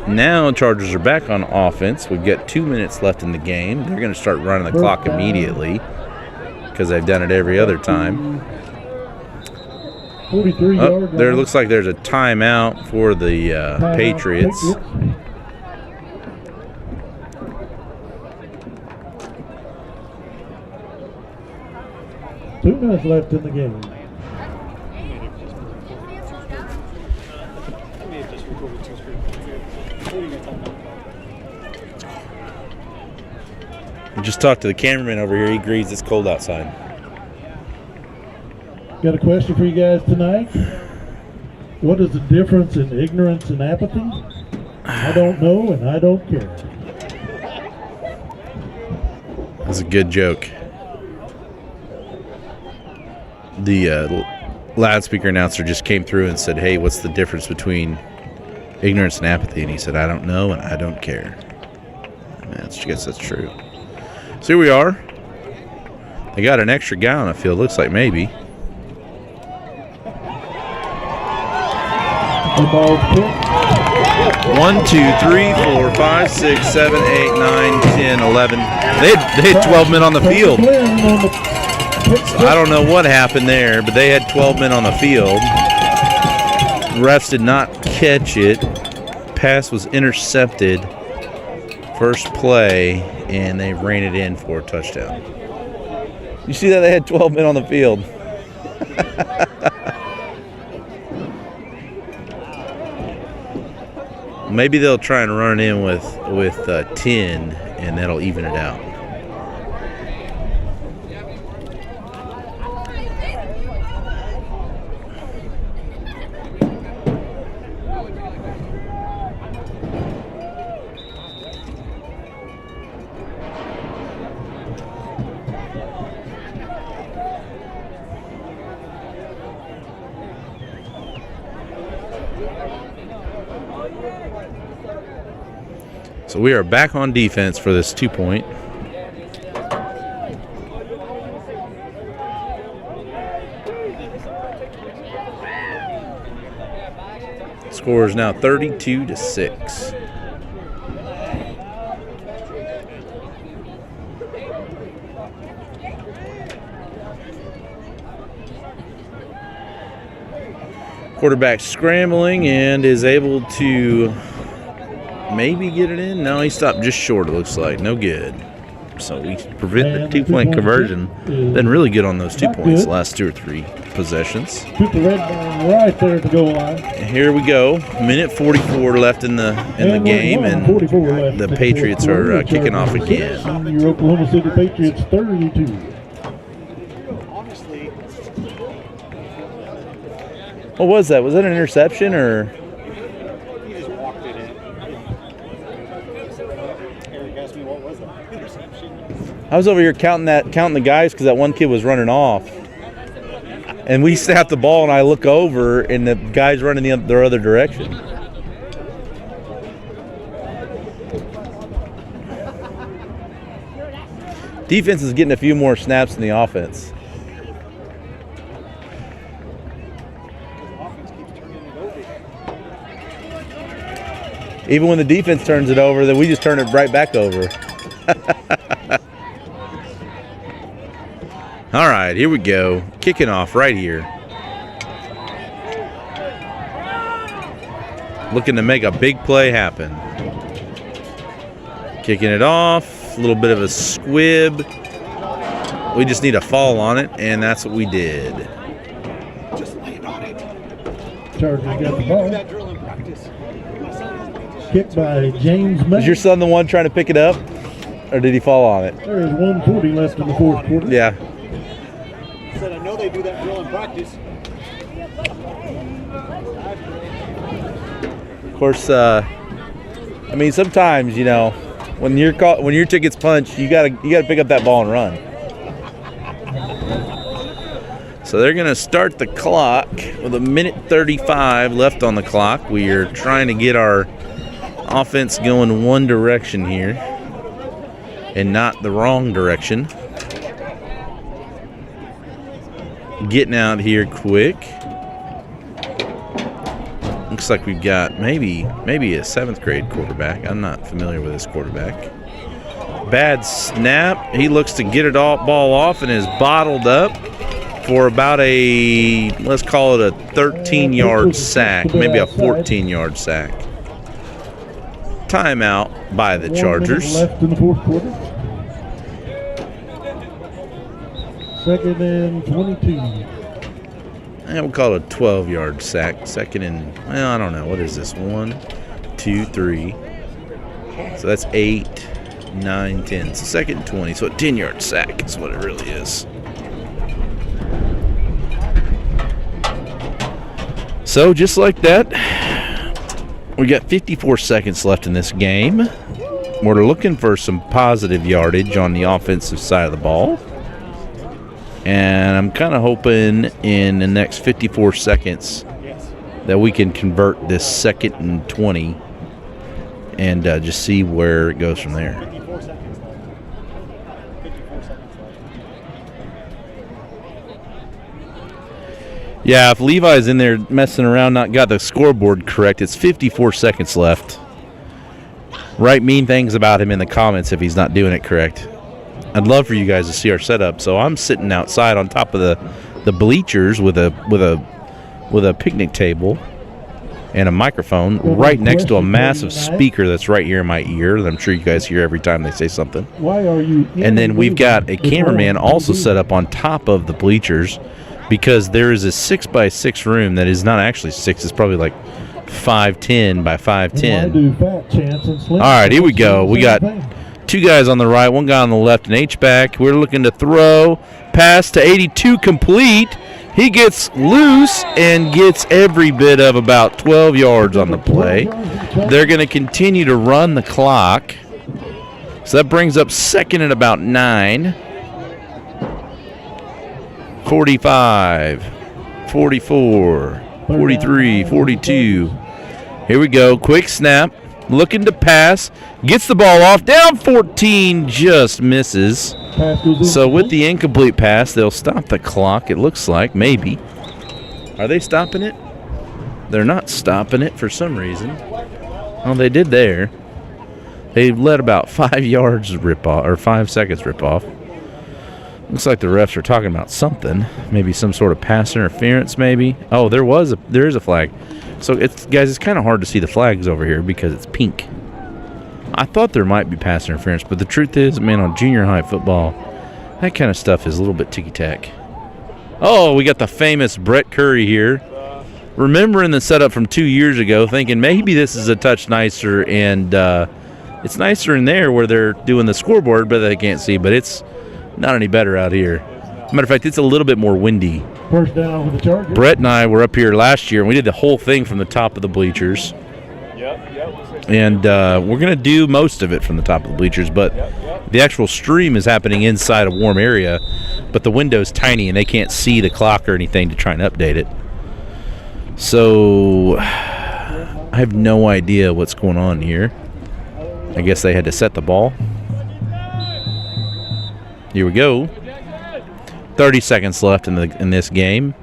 Now Chargers are back on offense. We've got 2 minutes left in the game. They're going to start running the clock immediately because they've done it every other time. 43 Oh, there looks like there's a timeout for the Patriots. 2 minutes left in the game. We just talked to the cameraman over here. He agrees it's cold outside. Got a question for you guys tonight. What is the difference in ignorance and apathy? I don't know and I don't care. That's a good joke. The loudspeaker announcer just came through and said, hey, what's the difference between ignorance and apathy? And he said, I don't know and I don't care. I guess that's true. So here we are. They got an extra guy on the field. Looks like maybe. The ball's kicked. 1, 2, 3, 4, 5, 6, 7, 8, 9, 10, 11. They had 12 men on the field. So I don't know what happened there, but they had 12 men on the field. Refs did not catch it. Pass was intercepted. First play, and they ran it in for a touchdown. You see that? They had 12 men on the field. Maybe they'll try and run it in with 10, and that'll even it out. So we are back on defense for this 2-point. Score is now 32-6. Quarterback scrambling and is able to maybe get it in. No, he stopped just short, it looks like. No good. So we prevent the 2-point conversion. Been really good on those 2 points the last 2 or 3 possessions. Put the red ball right there at the goal line. And here we go. Minute 44 left in the game, and the Patriots are kicking off again. Your Oklahoma City Patriots 32. What was that? Was that an interception or? He just walked it in. Eric asked me what was that interception. I was over here counting the guys because that one kid was running off, and we snapped the ball, and I look over, and the guy's running their other direction. Defense is getting a few more snaps than the offense. Even when the defense turns it over, then we just turn it right back over. All right, here we go. Kicking off right here. Looking to make a big play happen. Kicking it off. A little bit of a squib. We just need a fall on it, and that's what we did. Just land on it. Chargers got the ball. That drill in practice. Kicked by James May. Is your son the one trying to pick it up, or did he fall on it? There is 1:40 left in the fourth quarter. Yeah. Said I know they do that drill in practice. Of course, I mean, sometimes, you know, when your ticket's punched, you gotta pick up that ball and run. So they're going to start the clock with a minute 35 left on the clock. We are trying to get our offense going one direction here and not the wrong direction. Getting out here quick. Looks like we've got maybe a 7th grade quarterback. I'm not familiar with this quarterback. Bad snap. He looks to get it all ball off and is bottled up for about a, let's call it a 13-yard sack, maybe a 14-yard sack. Timeout by the Chargers. Left in the 4th quarter. 2nd and 22. And we'll call it a 12-yard sack. 2nd and, well, I don't know. What is this? 1, 2, 3. So that's 8, 9, 10. So 2nd and 20. So a 10-yard sack is what it really is. So just like that, we got 54 seconds left in this game. We're looking for some positive yardage on the offensive side of the ball. And I'm kind of hoping in the next 54 seconds that we can convert this 2nd and 20 and just see where it goes from there. 54 seconds. 54 seconds left. Yeah, if Levi's in there messing around, not got the scoreboard correct, it's 54 seconds left. Write mean things about him in the comments if he's not doing it correct. I'd love for you guys to see our setup. So I'm sitting outside on top of the bleachers with a picnic table and a microphone right next to a massive speaker that's right here in my ear that I'm sure you guys hear every time they say something. Why are you? And then we've got a cameraman also set up on top of the bleachers because there is a 6x6 room that is not actually 6. It's probably like 5'10" by 5'10". All right, here we go. We got 2 guys on the right, 1 guy on the left, an H-back. We're looking to throw. Pass to 82 complete. He gets loose and gets every bit of about 12 yards on the play. They're going to continue to run the clock. So that brings up 2nd and about 9. 45, 44, 43, 42. Here we go. Quick snap. Looking to pass. Gets the ball off. Down 14. Just misses. So with the incomplete pass, they'll stop the clock, it looks like. Maybe. Are they stopping it? They're not stopping it for some reason. Oh, they did there. They let about 5 yards rip off, or 5 seconds rip off. Looks like the refs are talking about something. Maybe some sort of pass interference, maybe. Oh, there is a flag. So guys, it's kind of hard to see the flags over here because it's pink. I thought there might be pass interference, but the truth is, man, on junior high football, that kind of stuff is a little bit ticky-tack. Oh, we got the famous Brett Curry here. Remembering the setup from 2 years ago, thinking maybe this is a touch nicer, and it's nicer in there where they're doing the scoreboard, but they can't see, but it's not any better out here. Matter of fact, it's a little bit more windy. First down with the Chargers. Brett and I were up here last year, and we did the whole thing from the top of the bleachers. And we're going to do most of it from the top of the bleachers, but the actual stream is happening inside a warm area, but the window's tiny, and they can't see the clock or anything to try and update it. So I have no idea what's going on here. I guess they had to set the ball. Here we go. 30 seconds left in this game.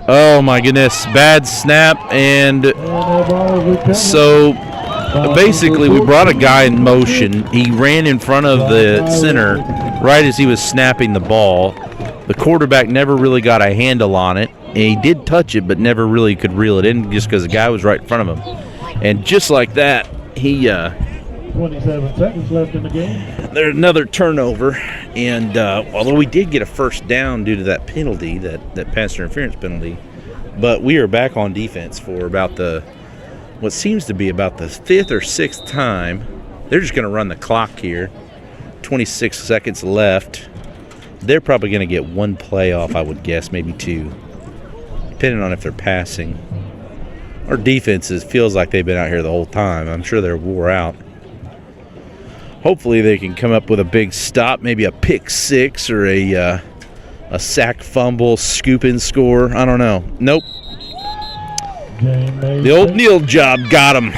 Oh my goodness, bad snap, and so basically we brought a guy in motion. He ran in front of the center right as he was snapping the ball. The quarterback never really got a handle on it, and he did touch it but never really could reel it in just because the guy was right in front of him. And just like that, he 27 seconds left in the game. There's another turnover, and although we did get a first down due to that penalty, that pass interference penalty, but we are back on defense for about what seems to be about the 5th or 6th time. They're just going to run the clock here. 26 seconds left. They're probably going to get 1 play off, I would guess, maybe 2, depending on if they're passing. Our defense feels like they've been out here the whole time. I'm sure they're wore out. Hopefully they can come up with a big stop, maybe a pick 6 or a a sack, fumble, scoop and score. I don't know. Nope. The old Neil job got him.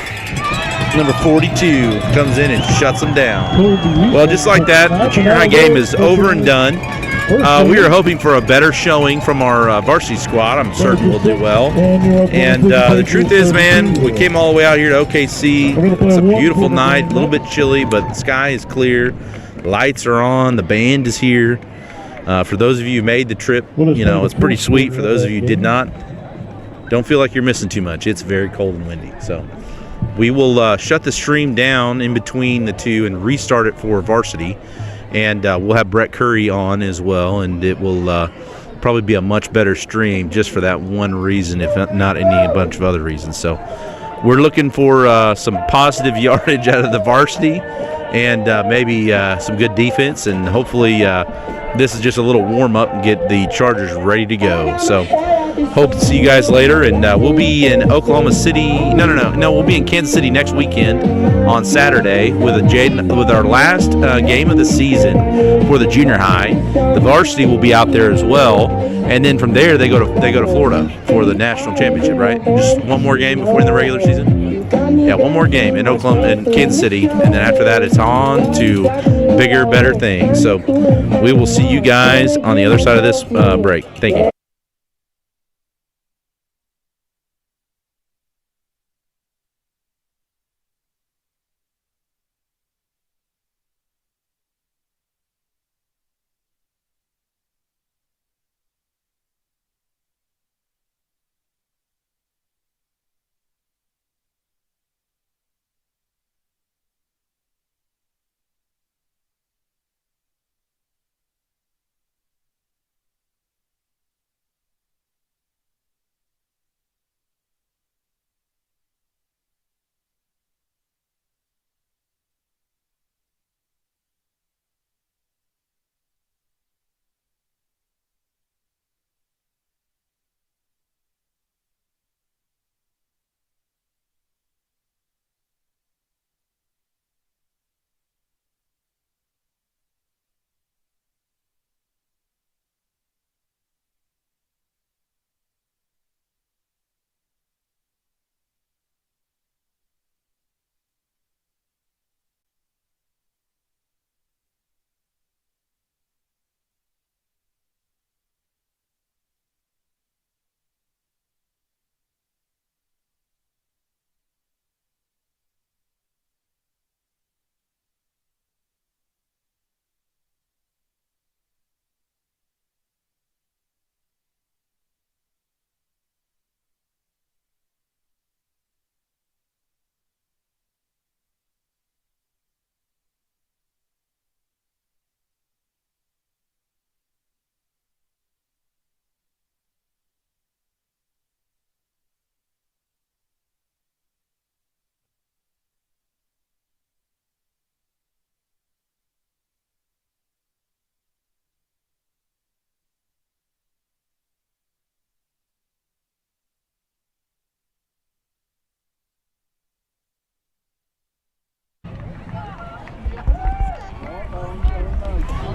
Number 42 comes in and shuts him down. Well, just like that, the junior high game is over and done. We are hoping for a better showing from our varsity squad. I'm certain we'll do well. And the truth is, man, we came all the way out here to OKC. It's a beautiful night, a little bit chilly, but the sky is clear. Lights are on. The band is here. For those of you who made the trip, you know, it's pretty sweet. For those of you who did not, don't feel like you're missing too much. It's very cold and windy. So we will shut the stream down in between the two and restart it for varsity. And we'll have Brett Curry on as well, and it will probably be a much better stream just for that one reason, if not a bunch of other reasons. So we're looking for some positive yardage out of the varsity and maybe some good defense, and hopefully this is just a little warm-up and get the Chargers ready to go. So hope to see you guys later, and we'll be in Oklahoma City. No, we'll be in Kansas City next weekend on Saturday with our last game of the season for the junior high. The varsity will be out there as well, and then from there they go to Florida for the national championship. Right? Just one more game before in the regular season. Yeah, one more game in Oklahoma and Kansas City, and then after that it's on to bigger, better things. So we will see you guys on the other side of this break. Thank you.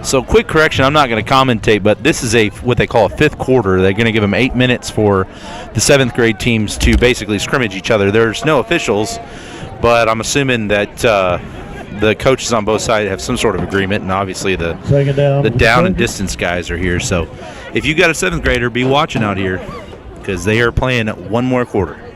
So quick correction, I'm not going to commentate, but this is what they call a fifth quarter. They're going to give them 8 minutes for the 7th grade teams to basically scrimmage each other. There's no officials, but I'm assuming that the coaches on both sides have some sort of agreement, and obviously the down and distance guys are here. So if you got a 7th grader, be watching out here because they are playing one more quarter.